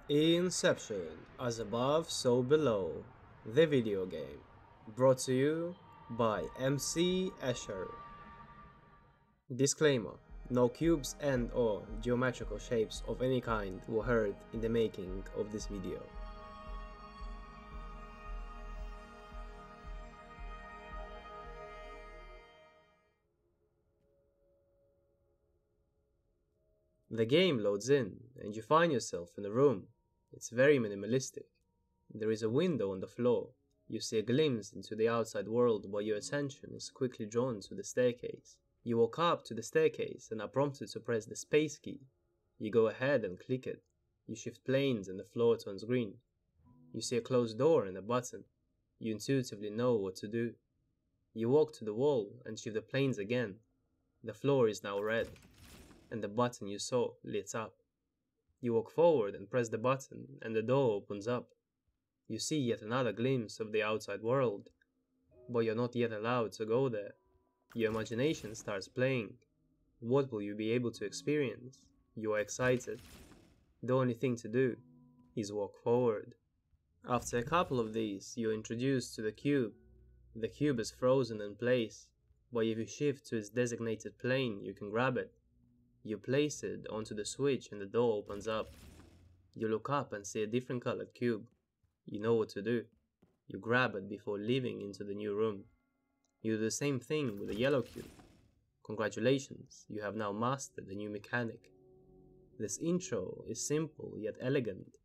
Inception, as above, so below, the video game, brought to you by MC Chyr. Disclaimer: no cubes and/or geometrical shapes of any kind were heard in the making of this video. The game loads in, and you find yourself in a room. It's very minimalistic. There is a window on the floor. You see a glimpse into the outside world, but your attention is quickly drawn to the staircase. You walk up to the staircase and are prompted to press the space key. You go ahead and click it. You shift planes and the floor turns green. You see a closed door and a button. You intuitively know what to do. You walk to the wall and shift the planes again. The floor is now red, and the button you saw lights up. You walk forward and press the button, and the door opens up. You see yet another glimpse of the outside world, but you're not yet allowed to go there. Your imagination starts playing. What will you be able to experience? You are excited. The only thing to do is walk forward. After a couple of these, you're introduced to the cube. The cube is frozen in place, but if you shift to its designated plane, you can grab it. You place it onto the switch and the door opens up. You look up and see a different colored cube. You know what to do. You grab it before leaving into the new room. You do the same thing with the yellow cube. Congratulations, you have now mastered the new mechanic. This intro is simple yet elegant.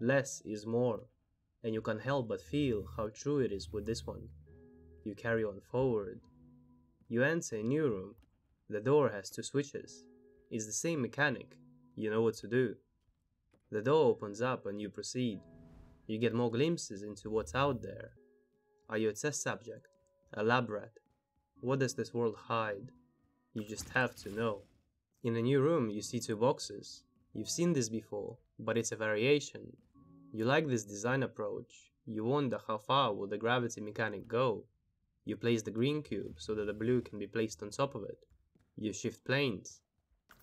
Less is more, and you can't help but feel how true it is with this one. You carry on forward. You enter a new room. The door has two switches. It's the same mechanic. You know what to do. The door opens up and you proceed. You get more glimpses into what's out there. Are you a test subject? A lab rat? What does this world hide? You just have to know. In a new room you see two boxes. You've seen this before, but it's a variation. You like this design approach. You wonder how far will the gravity mechanic go. You place the green cube so that the blue can be placed on top of it. You shift planes.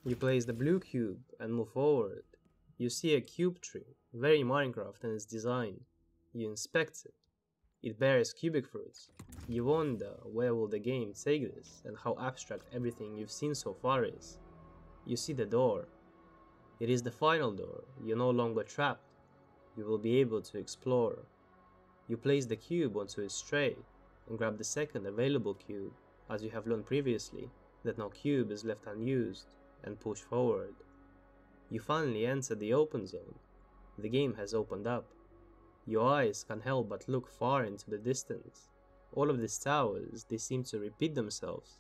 You place the blue cube and move forward. You see a cube tree, very Minecraft in its design. You inspect it. It bears cubic fruits. You wonder where will the game take this and how abstract everything you've seen so far is. You see the door. It is the final door. You're no longer trapped. You will be able to explore. You place the cube onto its tray and grab the second available cube, as you have learned previously that no cube is left unused, and push forward. You finally enter the open zone. The game has opened up. Your eyes can't help but look far into the distance. All of these towers, they seem to repeat themselves.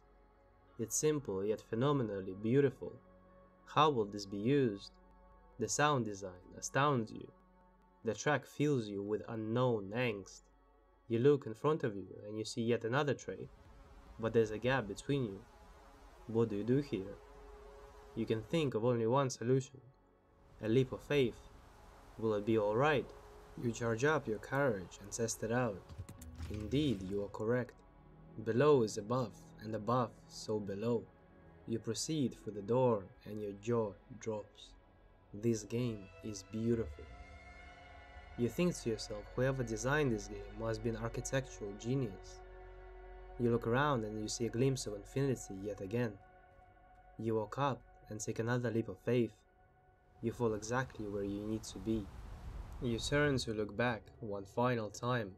It's simple yet phenomenally beautiful. How will this be used? The sound design astounds you. The track fills you with unknown angst. You look in front of you and you see yet another tray, but there's a gap between you. What do you do here? You can think of only one solution. A leap of faith. Will it be alright? You charge up your courage and test it out. Indeed, you are correct. Below is above, and above so below. You proceed through the door and your jaw drops. This game is beautiful. You think to yourself, whoever designed this game must be an architectural genius. You look around and you see a glimpse of infinity yet again. You walk up and take another leap of faith. You fall exactly where you need to be. You turn to look back one final time.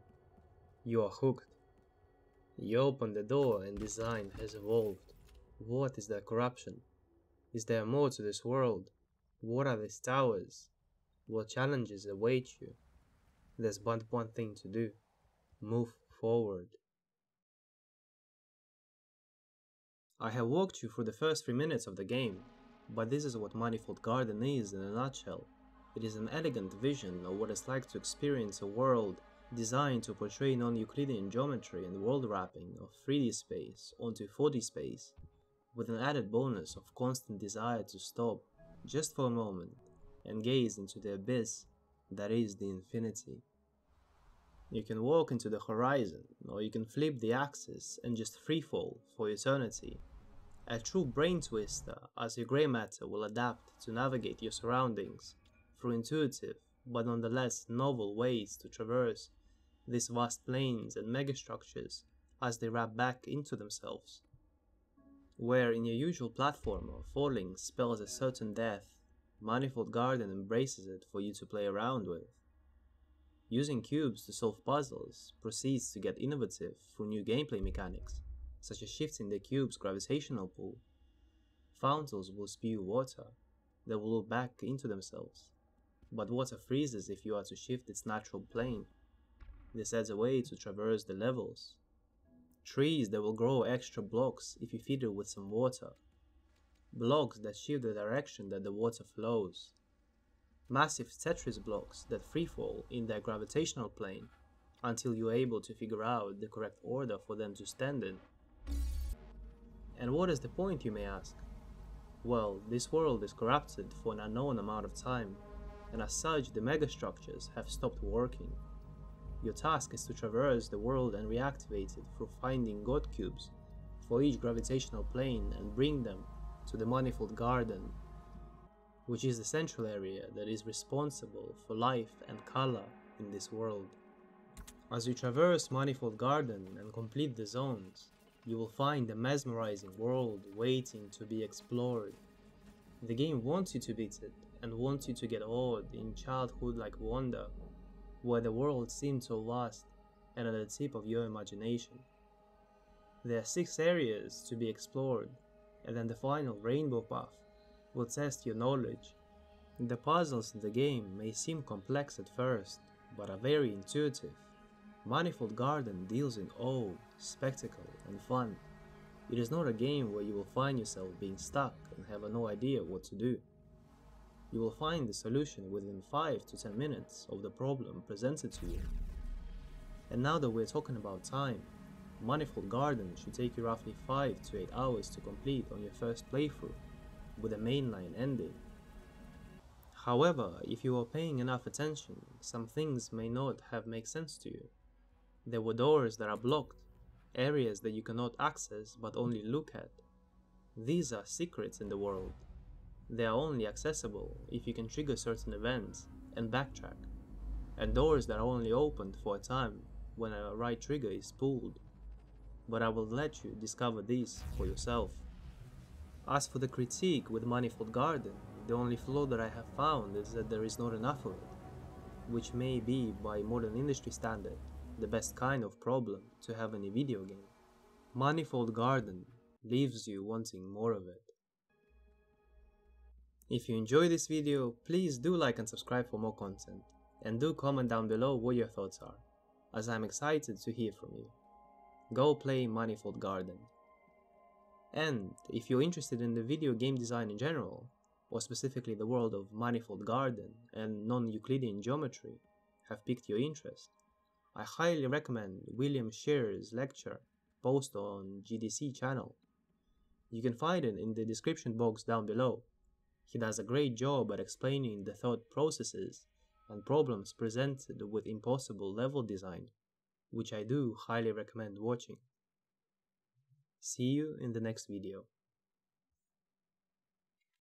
You are hooked. You open the door and design has evolved. What is that corruption? Is there more to this world? What are these towers? What challenges await you? There's but one thing to do. Move forward. I have walked you through the first 3 minutes of the game, but this is what Manifold Garden is in a nutshell. It is an elegant vision of what it's like to experience a world designed to portray non-Euclidean geometry and world wrapping of 3D space onto 4D space, with an added bonus of constant desire to stop, just for a moment, and gaze into the abyss that is the infinity. You can walk into the horizon, or you can flip the axis and just freefall for eternity. A true brain twister, as your grey matter will adapt to navigate your surroundings through intuitive but nonetheless novel ways to traverse these vast plains and megastructures as they wrap back into themselves. Where in your usual platformer falling spells a certain death, Manifold Garden embraces it for you to play around with. Using cubes to solve puzzles proceeds to get innovative through new gameplay mechanics, such as shifting the cube's gravitational pull. Fountains will spew water that will loop back into themselves, but water freezes if you are to shift its natural plane. This adds a way to traverse the levels. Trees that will grow extra blocks if you feed it with some water. Blocks that shift the direction that the water flows. Massive Tetris blocks that freefall in their gravitational plane until you are able to figure out the correct order for them to stand in. And what is the point, you may ask? Well, this world is corrupted for an unknown amount of time, and as such the megastructures have stopped working. Your task is to traverse the world and reactivate it through finding God cubes for each gravitational plane and bring them to the Manifold Garden, which is the central area that is responsible for life and color in this world. As you traverse Manifold Garden and complete the zones, you will find a mesmerizing world waiting to be explored. The game wants you to beat it and wants you to get awed in childhood-like wonder, where the world seems so vast and at the tip of your imagination. There are 6 areas to be explored, and then the final rainbow path will test your knowledge. The puzzles in the game may seem complex at first, but are very intuitive. Manifold Garden deals in awe, spectacle, and fun. It is not a game where you will find yourself being stuck and have no idea what to do. You will find the solution within 5 to 10 minutes of the problem presented to you. And now that we're talking about time, Manifold Garden should take you roughly 5 to 8 hours to complete on your first playthrough, with a mainline ending. However, if you are paying enough attention, some things may not have made sense to you. There were doors that are blocked, areas that you cannot access but only look at. These are secrets in the world. They are only accessible if you can trigger certain events and backtrack, and doors that are only opened for a time when a right trigger is pulled. But I will let you discover these for yourself. As for the critique with Manifold Garden, the only flaw that I have found is that there is not enough of it, which may be, by modern industry standard, the best kind of problem to have in a video game. Manifold Garden leaves you wanting more of it. If you enjoyed this video, please do like and subscribe for more content, and do comment down below what your thoughts are, as I'm excited to hear from you. Go play Manifold Garden. And if you're interested in the video game design in general, or specifically the world of Manifold Garden and non-Euclidean geometry have piqued your interest, I highly recommend William Chyr's lecture posted on GDC channel. You can find it in the description box down below. He does a great job at explaining the thought processes and problems presented with impossible level design, which I do highly recommend watching. See you in the next video.